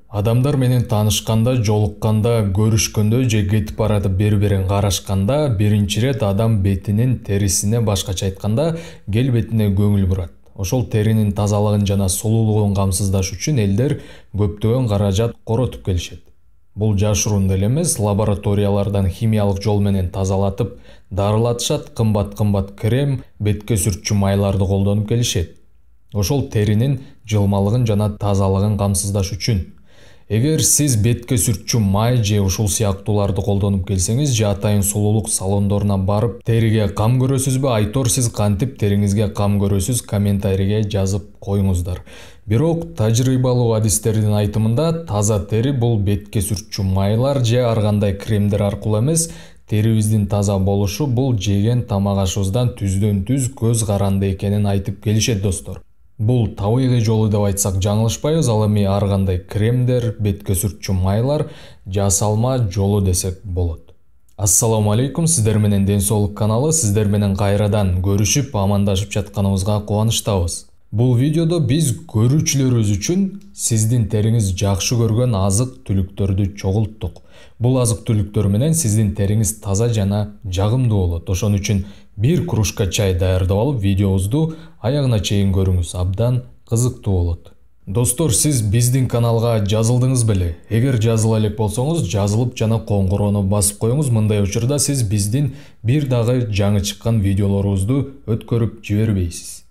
Адамдар менен таанышканда, жолукканда, көрүшкөндө же кетип баратып бири-бирин карашканда биринчи ирет адам бетинин терисине, башкача айтканда, келбетине көңүл бурат. Ошол теринин тазалыгын жана сулуулугун камсыздаш үчүн элдер көптөгөн каражат коротуп келишет. Бул жашыруун деле эмес, лабораториялардан химиялык жол менен тазалатып дарылатышат, кымбат крем, бетке сүртчү майларды колдонуп келишет. Ошол теринин жылмалыгын жана тазалыгын камсыздаш үчүн. Эгер сиз бетке сүртчү май же ушул сыяктууларды колдонуп келсеңиз же атайын сулуулук салондоруна барып териге кам көрөсүзбү, айтор сиз кантип териңизге кам көрөсүз, комментарийге жазып коюңуздар. Бирок тажрыйбалуу адистердин айтымында таза тери бул бетке сүртчү майлар же ар кандай кремдер аркылуу эмес, терибиздин таза болушу бул жеген тамак ашыбыздан түздөн түз көз каранды экенин айтып келишет достор. Бул табигый жолу деп айтсак жаңылышпайбыз, ал эми ар кандай кремдер, бетке сүртчү майлар жасалма жолу десек болот. Ассаламу алейкум, сиздер менен Ден соолук каналы, сиздер менен кайрадан көрүшүп, амандашып жатканыбызга кубанычтабыз. Бул видеодо биз көрүүчүлөрүбүз үчүн сиздин териңиз жакшы көргөн азык түлүктөрдү чогулттук. Бул азык түлүктөр менен сиздин териңиз таза жана жагымдуу болот. Ошон үчүн бир кружка чай даярдап алып, видеобузду аягына чейин көрүңүз, абдан кызыктуу болот. Достор, сиз биздин каналга жазылдыңыз беле? Эгер жазыла элек болсоңуз, жазылып жана коңгуроону басып коюңуз. Мындай учурда сиз биздин бир дагы жаңы чыккан видеолорубузду өткөрүп жибербейсиз.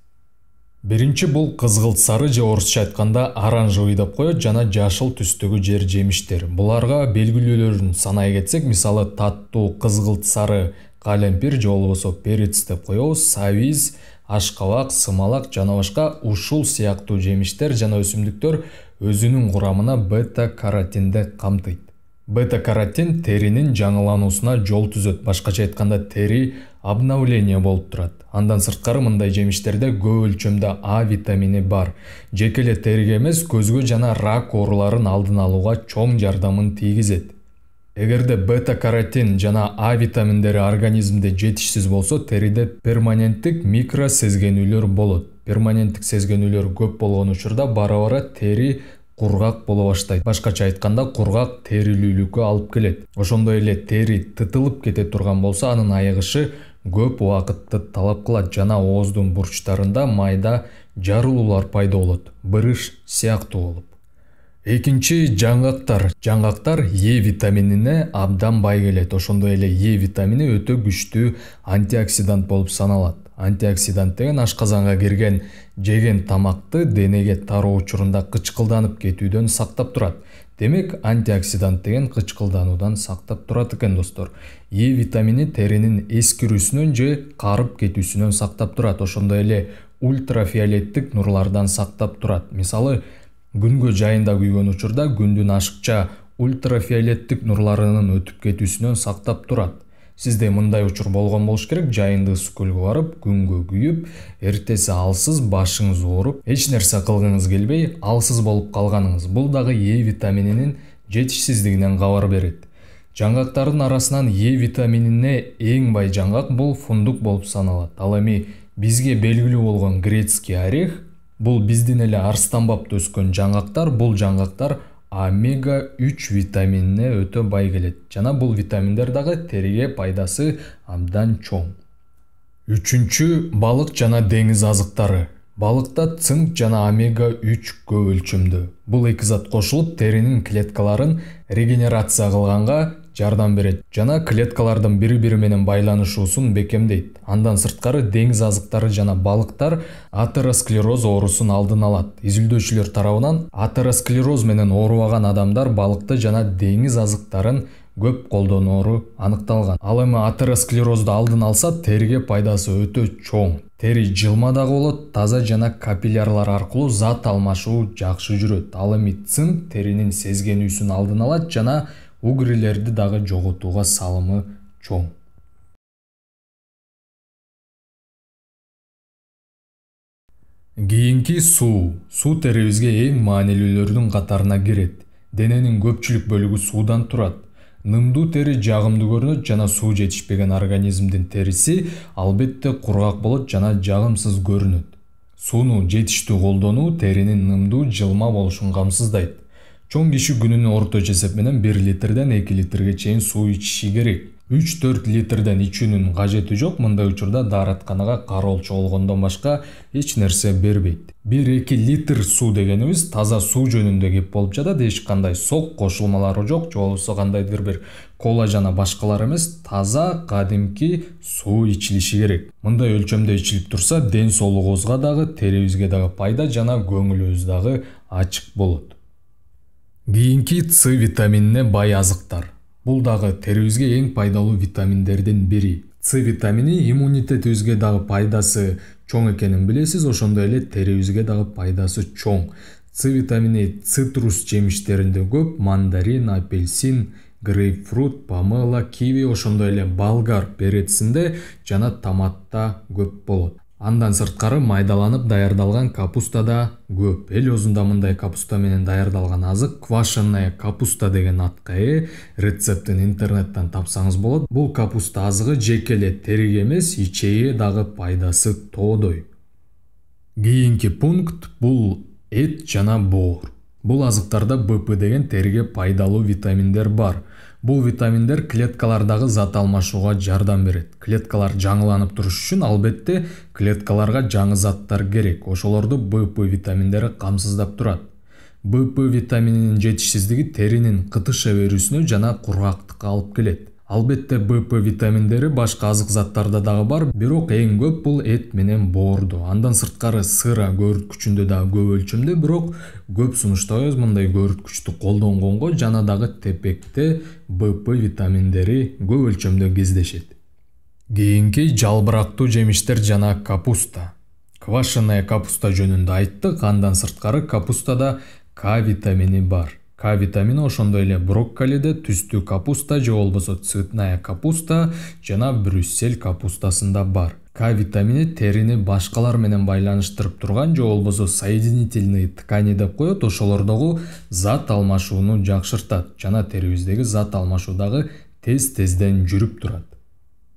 Биринчи бул кызгылт сары же орусча айтканда оранжевый деп коет, жана жашыл түстөгү жер жемиштер. Буларга белгилүүлөрүн санай кетсек, мисалы таттуу кызгылт сары калемпир же болбосо перец деп коебуз, сабиз, ашкабак, сымалак жана башка ушул сыяктуу жемиштер жана өсүмдүктөр өзүнүн курамына бета-каротинди камтыйт. Бета-каротин теринин жаңылануусуна жол түзөт, башкача айтканда тери обновление болуп турат. Андан сырткары мындай жемиштерде көп өлчөмдө А витамини бар. Жеке эле териге эмес, көзгө жана рак ооруларын алдын алууга чоң жардамын тийгизет. Эгерде бета-каротин жана А витаминдери организмде жетишсиз болсо, териде перманенттик микро сезгенүүлөр болот. Перманенттик сезгенүүлөр көп болгон учурда бара-бара тери кургак боло баштайт. Башкача айтканда, кургак терилүүлүккө алып келет. Ошондой эле тери тытылып кете турган болсо, анын айыгышы көп убакытты талап кылат жана ооздун бурчтарында майда жарылуулар пайда болот, бырыш сыяктуу болуп. Экинчи жаңгактар. Жаңгактар Е витаминине абдан бай келет. Ошондой эле Е витамини өтө күчтүү антиоксидант болуп саналат. Антиоксидант деген ашказанга кирген жеген тамакты денеге тароо учурунда кычкылданып кетүүдөн сактап турат. Демек, антиоксидант деген кычкылдануудан сактап турат экен достор. Е витамини теринин эскирүүсүнөн же карып кетүүсүнөн сактап турат. Ошондой эле ультрафиолеттик нурлардан сактап турат. Мисалы, күнгө жайында күйгөн учурда күндүн ашыкча ультрафиолеттик нурларынын өтүп кетүүсүнөн сактап турат. Сизде мындай учур болгон болуш керек: жайында ысык көлгө барып, күнгө күйүп, эртеси алсыз, башыңыз ооруп, эч нерсе кылгыңыз келбей, алсыз болуп калганыңыз. Бул дагы Е витамининин жетишсиздигинен кабар берет. Жаңгактардын арасынан Е витаминине эң бай жаңгак бул фундук болуп саналат. Ал эми бизге белгилүү болгон грецкий орех, бул биздин эле арстанбапта өскөн жаңгактар. Бул жаңгактар омега-3 витаминине өтө бай келет. Жана бул витаминдер дагы териге пайдасы абдан чоң. Үчүнчү, балык жана деңиз азыктары. Балыкта цинк жана омега-3 көп өлчөмдө. Бул эки зат кошулуп теринин клеткаларын регенерация кылганга жардам берет жана клеткалардын бири-бири менен байланышуусун бекемдейт. Андан сырткары деңиз азыктары жана балыктар атеросклероз оорусун алдын алат. Изилдөөчүлөр тарабынан атеросклероз менен оорубаган адамдар балыкты жана деңиз азыктарын көп колдоноору аныкталган. Ал эми атеросклерозду алдын алса, териге пайдасы өтө чоң. Тери жылма дагы болот, таза жана капиллярлар аркылуу зат алмашуу жакшы жүрөт. Ал эми цинк теринин сезгенүүсүн алдын алат жана угрилерди дагы жоготууга салымы чоң. Кийинки суу. Суу терибизге эң маанилүүлөрдүн катарына кирет. Дененин көпчүлүк бөлүгү суудан турат. Нымдуу тери жагымдуу көрүнөт жана суу жетишпеген организмдин териси албетте кургак болот жана жагымсыз көрүнөт. Сууну жетиштүү колдонуу теринин нымдуу жылма болушун камсыздайт. Чоң киши күнүнө орточо эсеп менен 1 литрден 2 литрге чейин суу ичиши керек. 3-4 литрден ичүүнүн кажети жок. Мындай учурда дааратканага кароолчу болгондон башка эч нерсе бербейт. 1-2 литр суу дегенибиз таза суу жөнүндө кеп болуп жатат. Эч кандай сок кошулмалары жок, же болбосо кандайдыр бир кола жана башкалар эмес, таза кадимки суу ичилиши керек. Мындай өлчөмдө ичилип турса, ден соолугубузга дагы, терибизге дагы пайда жана көңүлүбүз дагы ачык болот. Кийинки С витаминине бай азыктар. Бул дагы терибизге эң пайдалуу витаминдердин бири. С витамини иммунитетибизге дагы пайдасы чоң экенин билесиз, ошондой эле терибизге дагы пайдасы чоң. С витамини цитрус жемиштеринде көп: мандарин, апельсин, грейпфрут, помело, киви, ошондой эле болгар перецинде жана томатта көп болот. Андан сырткары майдаланып даярдалган капустада көп. Эл өзүндө мындай капуста менен даярдалган азык квашеная капуста деген атка ээ. Рецептин интернеттен тапсаңыз болот. Бул капуста азыгы жеке эле териге эмес, ичеге дагы пайдасы тоодой. Кийинки пункт бул эт жана боор. Бул азыктарда БП деген териге пайдалуу витаминдер бар. Бул витаминдер клеткалардагы зат алмашууга жардам берет. Клеткалар жаңыланып туруш үчүн албетте клеткаларга жаңы заттар керек. Ошолорду БП витаминдери камсыздап турат. БП витамининин жетишсиздиги теринин кытыша берүүсүнө жана кургактыкка алып келет. Албетте БП витаминдери башка азык заттарда дагы бар, бирок эң көп бул эт менен боордо. Андан сырткары сыра көөрүткүчүндө дагы көп өлчөмдө, бирок көп сунуштабыз мындай көөрүткүчтү колдонгонго, жана дагы тепекте БП витаминдери көп өлчөмдө кездешет. Кийинки жалбырактуу жемиштер жана капуста. Квашеная капуста жөнүндө айттык, андан сырткары капустада К витамини бар. К витамини ошондой эле брокколиде, түстүү капуста же болбосо цветная капуста жана Брюссель капустасында бар. К витамини терини башкалар менен байланыштырып турган же болбосо соединительные ткани деп коет, ошолордогу зат алмашууну жакшыртат жана терибиздеги зат алмашуу дагы тез-тезден жүрүп турат.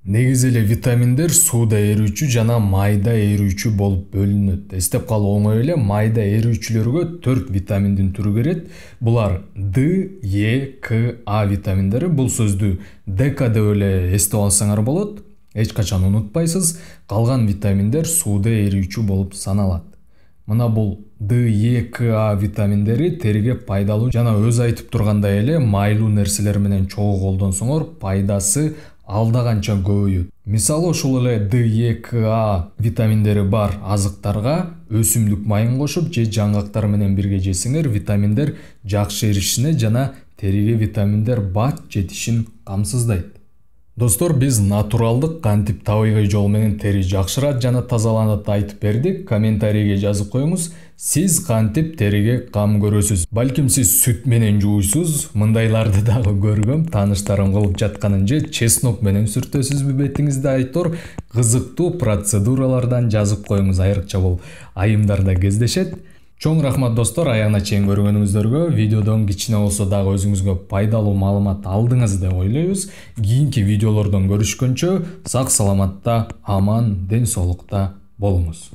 Негизи эле витаминдер сууда эрүүчү жана майда эрүүчү болуп бөлүнөт. Эстеп калуу оңой эле, майда эрүүчүлөргө 4 витаминдин түрү кирет. Булар Д, Е, К, А витаминдери. Бул сөздү ДК деп эле эстеп алсаңар болот. Эч качан унутпайсыз. Калган витаминдер сууда эрүүчү болуп саналат. Мына бул Д, Е, К, А витаминдери териге пайдалуу жана өз айтып тургандай эле майлуу нерселер менен чогуу колдонсоңор пайдасы алда канча көбөйөт. Мисалы ошол эле Д, Е, К, А витаминдери бар азыктарга өсүмдүк майын кошуп же жаңгактар менен бирге жесеңер, витаминдер жакшы эришине жана териге витаминдер бат жетишин камсыздайт. Достор, биз натуралдык кантип табигый жол менен тери жакшырат жана тазаланат айтып бердик. Комментарийге жазып коюңуз, сиз кантип териге кам көрөсүз? Балким сиз сүт менен жууйсуз, мындайларды дагы көргөм, тааныштарым кылып жатканын же чеснок менен сүртөсүзбү бетиңизди айтор? Кызыктуу процедуралардан жазып коюңуз, айрыкча бул айымдарда кездешет. Чоң рахмат достор, аягына чейин көргөнүңүздөргө. Видеодон кичине болсо дагы өзүңүзгө пайдалуу маалымат алдыңыз деп ойлойбуз. Кийинки видеолордон көрүшкөнчө сак саламатта, аман, ден соолукта болуңуз.